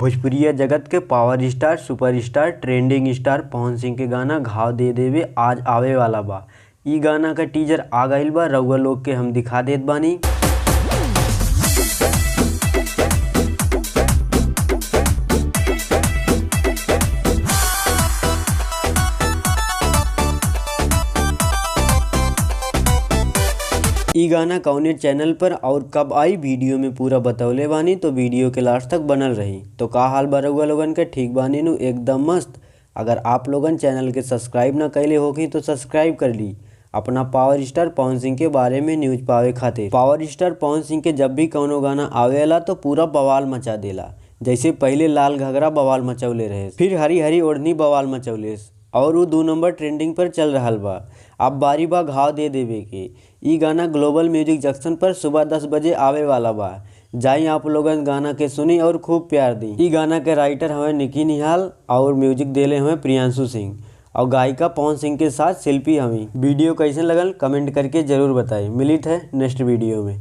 भोजपुरिया जगत के power star superstar trending star Pawan Singh के गाना घाव दे देवे आज आवे वाला बा। इ गाना का टीजर आ गइल बा, रउआ लोग के हम दिखा देत बानी। इ गाना कौने चैनल पर और कब आई वीडियो में पूरा बतौले बानी, तो वीडियो के लास्ट तक बनल रही। तो का हाल बा रउआ लोगन के, ठीक बानी नु? एकदम मस्त। अगर आप लोगन चैनल के सब्सक्राइब ना कैले होगी तो सब्सक्राइब कर ली अपना पावर स्टार पवन सिंह के बारे में न्यूज पावे खातिर। पावर स्टार पवन सिंह के जब भी कौनो गाना आवेला तो पूरा बवाल मचा देला। जैसे पहले लाल घगरा बवाल मचौले रहे, फिर हरी हरी ओढ़नी बवाल मचौले और वो 2 नंबर ट्रेंडिंग पर चल रहा बा। अब बारी बा घाव दे देवे के। इ गाना ग्लोबल म्यूजिक जंक्शन पर सुबह 10 बजे आवे वाला बा। जाई आप लोगन गाना के सुनी और खूब प्यार दी। इ गाना के राइटर हमें निकी निहाल और म्यूजिक देले हमें प्रियांशु सिंह और गायिका पवन सिंह के साथ शिल्पी हमी। वीडियो कैसे लगल कमेंट करके जरूर बताई। मिलित है नेक्स्ट वीडियो में।